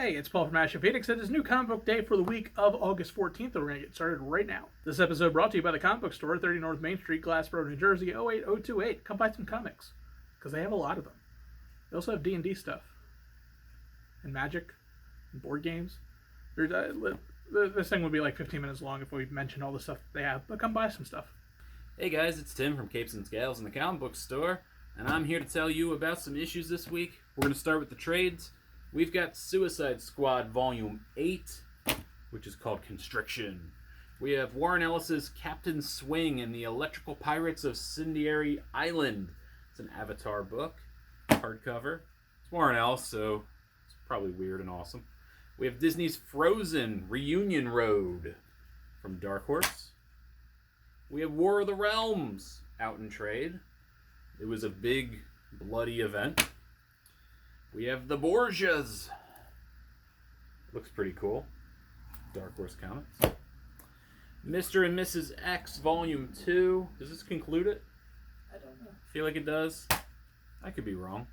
Hey, it's Paul from Ashen. It is new comic book day for the week of August 14th, and we're going to get started right now. This episode brought to you by the Comic Book Store, 30 North Main Street, Glassboro, New Jersey, 08028. Come buy some comics, because they have a lot of them. They also have D&D stuff, and Magic, and board games. This thing would be like 15 minutes long if we mentioned all the stuff they have, but come buy some stuff. Hey guys, it's Tim from Capes and Scowls in the Comic Book Store, and I'm here to tell you about some issues this week. We're going to start with the trades. We've got Suicide Squad Volume 8, which is called Constriction. We have Warren Ellis's Captain Swing and the Electrical Pirates of Cindiary Island. It's an Avatar book, hardcover. It's Warren Ellis, so it's probably weird and awesome. We have Disney's Frozen Reunion Road from Dark Horse. We have War of the Realms out in trade. It was a big, bloody event. We have The Borgias. Looks pretty cool. Dark Horse Comics. Mr. and Mrs. X Volume 2. Does this conclude it? I don't know. Feel like it does? I could be wrong.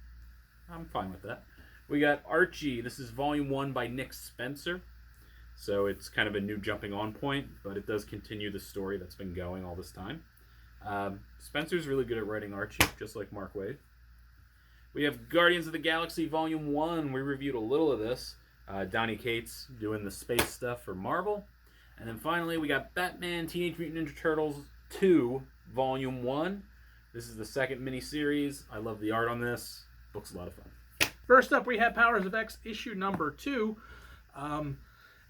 I'm fine with that. We got Archie. This is Volume 1 by Nick Spencer. So it's kind of a new jumping on point, but it does continue the story that's been going all this time. Spencer's really good at writing Archie, just like Mark Waid. We have Guardians of the Galaxy Volume 1. We reviewed a little of this. Donny Cates doing the space stuff for Marvel. And then finally, we got Batman Teenage Mutant Ninja Turtles 2 Volume 1. This is the second miniseries. I love the art on this. Book's a lot of fun. First up, we have Powers of X issue number 2.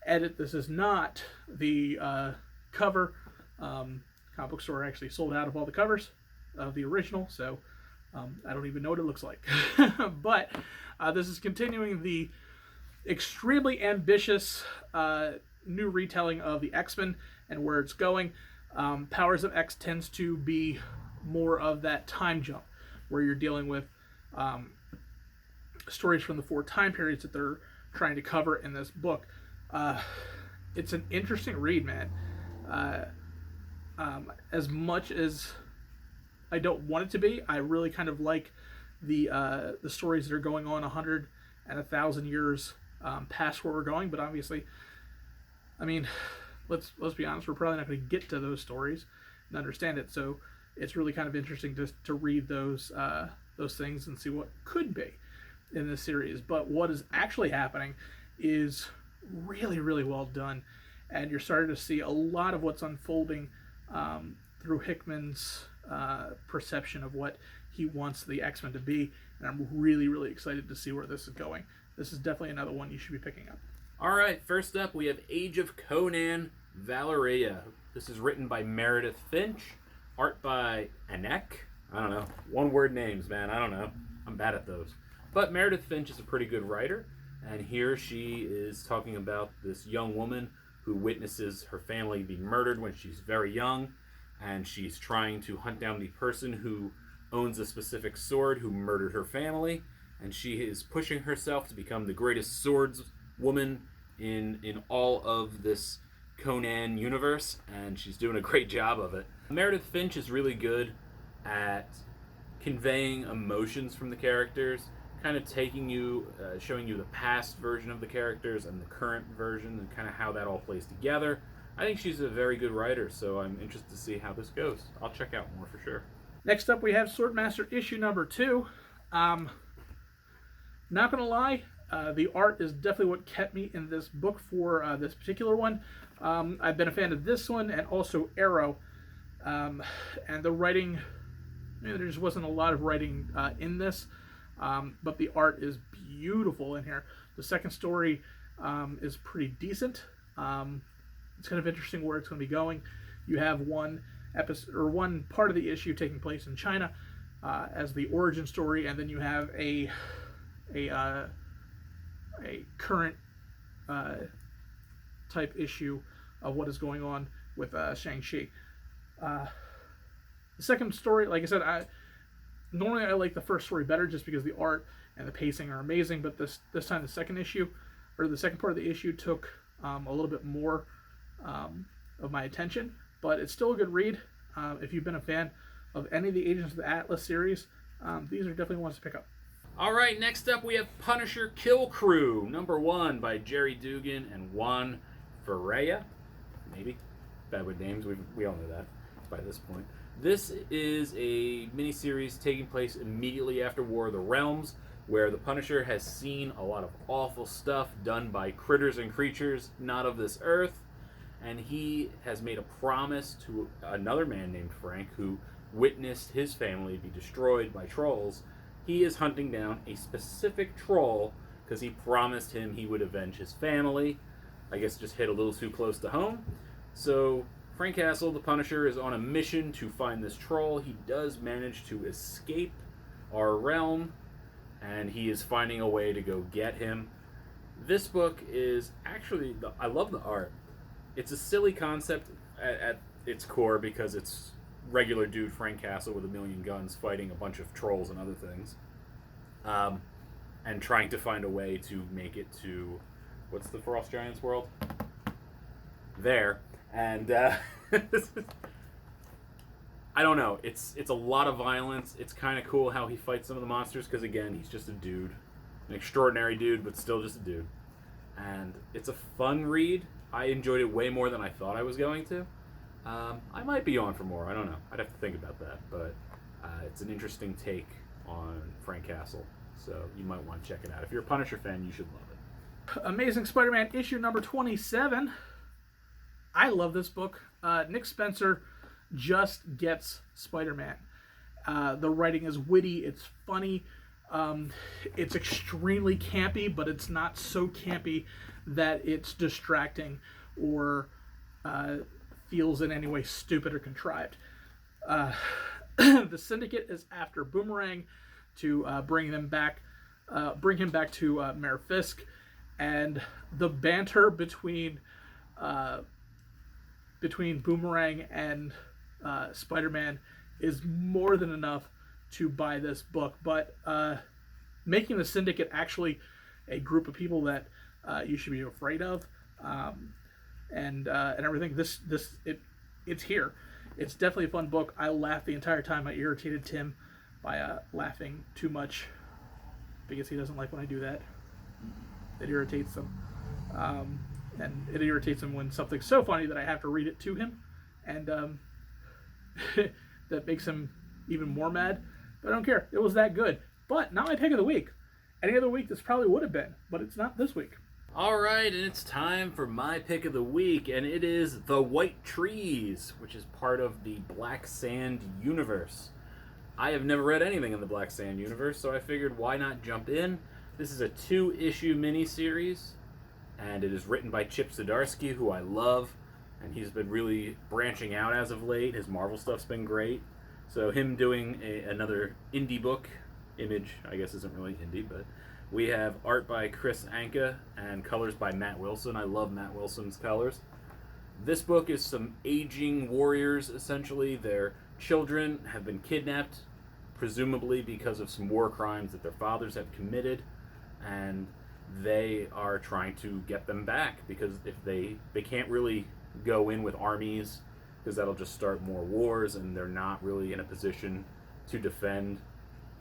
Edit, this is not the cover. Comic Book Store actually sold out of all the covers of the original, so I don't even know what it looks like. But this is continuing the extremely ambitious new retelling of the X-Men and where it's going. Powers of X tends to be more of that time jump where you're dealing with stories from the 4 time periods that they're trying to cover in this book. It's an interesting read, man. As much as I don't want it to be, I really kind of like the stories that are going on 100 and 1,000 years past where we're going. But obviously, I mean, let's be honest, we're probably not going to get to those stories and understand it. So it's really kind of interesting to read those things and see what could be in this series. But what is actually happening is really, really well done, and you're starting to see a lot of what's unfolding through Hickman's perception of what he wants the X-Men to be, and I'm really, really excited to see where this is going. This is definitely another one you should be picking up. Alright, first up we have Age of Conan, Valeria. This is written by Meredith Finch, art by Anek. I don't know. One-word names, man. I don't know. I'm bad at those. But Meredith Finch is a pretty good writer, and here she is talking about this young woman who witnesses her family be murdered when she's very young, and she's trying to hunt down the person who owns a specific sword who murdered her family, and she is pushing herself to become the greatest swordswoman in all of this Conan universe, and she's doing a great job of it. Meredith Finch is really good at conveying emotions from the characters, kind of taking you, showing you the past version of the characters and the current version and kind of how that all plays together. I think she's a very good writer, so I'm interested to see how this goes. I'll check out more for sure. Next up, we have Swordmaster issue number 2. Not gonna lie, the art is definitely what kept me in this book for this particular one. I've been a fan of this one and also Arrow, and the writing, there just wasn't a lot of writing in this. But the art is beautiful in here. The second story is pretty decent. It's kind of interesting where it's going to be going. You have one episode or one part of the issue taking place in China as the origin story, and then you have a current type issue of what is going on with Shang-Chi. The second story, like I said, normally I like the first story better just because the art and the pacing are amazing, but this time the second issue, or the second part of the issue, took a little bit more of my attention, but it's still a good read. If you've been a fan of any of the Agents of the Atlas series, these are definitely ones to pick up. All right, next up we have Punisher Kill Crew, #1 by Jerry Dugan and Juan Ferreira. Maybe. Bad with names, we all know that by this point. This is a miniseries taking place immediately after War of the Realms, where the Punisher has seen a lot of awful stuff done by critters and creatures not of this earth, and he has made a promise to another man named Frank who witnessed his family be destroyed by trolls. He is hunting down a specific troll because he promised him he would avenge his family. I guess just hit a little too close to home. So Frank Castle, the Punisher, is on a mission to find this troll. He does manage to escape our realm, and he is finding a way to go get him. This book is actually, I love the art. It's a silly concept at its core because it's regular dude Frank Castle with a million guns fighting a bunch of trolls and other things, and trying to find a way to make it to, what's the Frost Giants world? There. And I don't know. It's a lot of violence. It's kind of cool how he fights some of the monsters because, again, he's just a dude. An extraordinary dude, but still just a dude. And it's a fun read. I enjoyed it way more than I thought I was going to. I might be on for more. I don't know. I'd have to think about that. But it's an interesting take on Frank Castle. So you might want to check it out. If you're a Punisher fan, you should love it. Amazing Spider-Man issue number 27. I love this book. Nick Spencer just gets Spider-Man. The writing is witty. It's funny. It's extremely campy, but it's not so campy that it's distracting or feels in any way stupid or contrived. The Syndicate is after Boomerang to bring him back to Mayor Fisk, and the banter between Boomerang and Spider-Man is more than enough to buy this book. But making the Syndicate actually a group of people that you should be afraid of, and everything, it's here. It's definitely a fun book. I laughed the entire time. I irritated Tim by laughing too much because he doesn't like when I do that. It irritates him. And it irritates him when something's so funny that I have to read it to him, and that makes him even more mad. But I don't care. It was that good. But not my pick of the week. Any other week, this probably would have been, but it's not this week. All right, and it's time for my pick of the week, and it is The White Trees, which is part of the Black Sand universe. I have never read anything in the Black Sand universe, so I figured why not jump in. This is a 2-issue miniseries, and it is written by Chip Zdarsky, who I love, and he's been really branching out as of late. His Marvel stuff's been great. So him doing another indie book, Image, I guess isn't really indie, but we have art by Chris Anka and colors by Matt Wilson. I love Matt Wilson's colors. This book is some aging warriors, essentially. Their children have been kidnapped, presumably because of some war crimes that their fathers have committed, and they are trying to get them back because if they can't really go in with armies because that'll just start more wars, and they're not really in a position to defend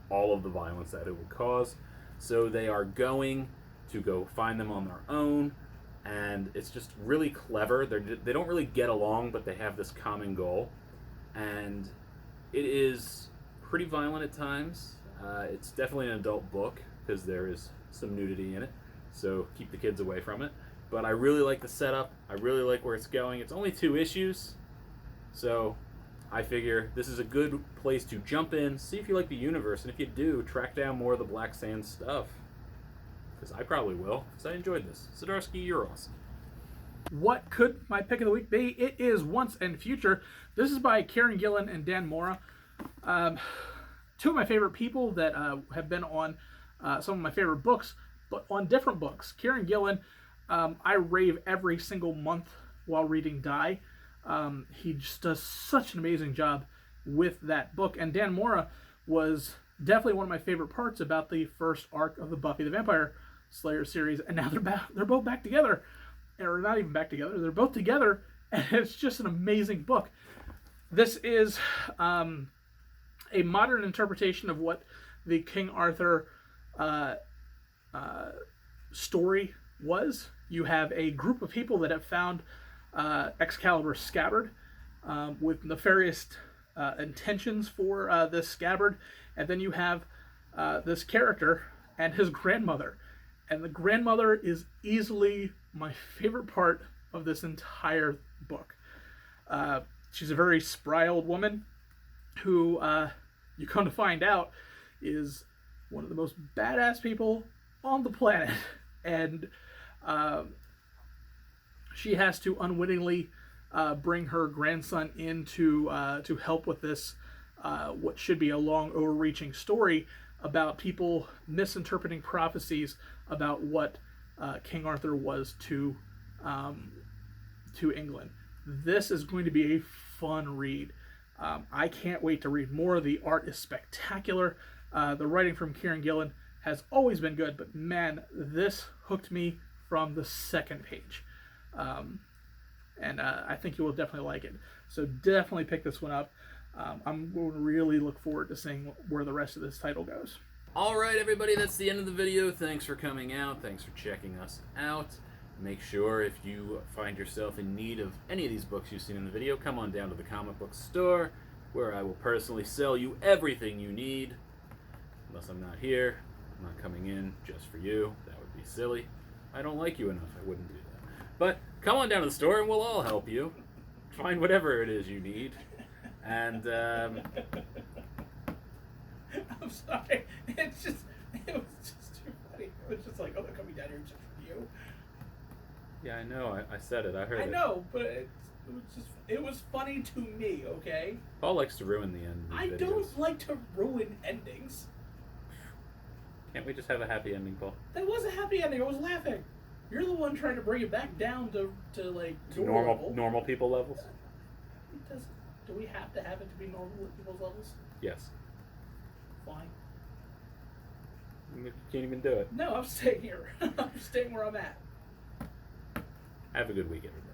all of the violence that it would cause. So they are going to go find them on their own, and it's just really clever. They don't really get along, but they have this common goal, and it is pretty violent at times. It's definitely an adult book because there is some nudity in it, so keep the kids away from it. But I really like the setup. I really like where it's going. It's only 2 issues, so I figure this is a good place to jump in, see if you like the universe, and if you do, track down more of the Black Sand stuff. Because I probably will, because I enjoyed this. Zdarsky, you're awesome. What could my pick of the week be? It is Once and Future. This is by Kieran Gillen and Dan Mora. 2 of my favorite people that have been on some of my favorite books, but on different books. Kieran Gillen, I rave every single month while reading Die. He just does such an amazing job with that book. And Dan Mora was definitely one of my favorite parts about the first arc of the Buffy the Vampire Slayer series. And now they're both back together. Or not even back together. They're both together. And it's just an amazing book. This is a modern interpretation of what the King Arthur uh, story was. You have a group of people that have found Excalibur's scabbard with nefarious intentions for this scabbard, and then you have this character and his grandmother. And the grandmother is easily my favorite part of this entire book. She's a very spry old woman who, you come to find out, is one of the most badass people on the planet. And she has to unwittingly bring her grandson in to help with this, what should be a long, overreaching story about people misinterpreting prophecies about what King Arthur was to England. This is going to be a fun read. I can't wait to read more. The art is spectacular. The writing from Kieran Gillen has always been good, but man, this hooked me from the second page. And I think you will definitely like it. So definitely pick this one up. I'm going to really look forward to seeing where the rest of this title goes. Alright everybody, that's the end of the video. Thanks for coming out. Thanks for checking us out. Make sure if you find yourself in need of any of these books you've seen in the video, come on down to the comic book store, where I will personally sell you everything you need. Unless I'm not here. I'm not coming in just for you. That would be silly. I don't like you enough. I wouldn't do that. But come on down to the store and we'll all help you. Find whatever it is you need. And, I'm sorry. It was just too funny. It was just like, oh, they're coming down here just for you. yeah, I know. I said it. I heard it. I know, but it was funny to me, okay? Paul likes to ruin the end of I these videos. don't like to ruin endings. Can't we just have a happy ending, Paul? That was a happy ending. I was laughing. You're the one trying to bring it back down to like To normal people levels? Do we have to have it to be normal people's levels? Yes. Fine. You can't even do it. No, I'm staying here. I'm staying where I'm at. Have a good week, everybody.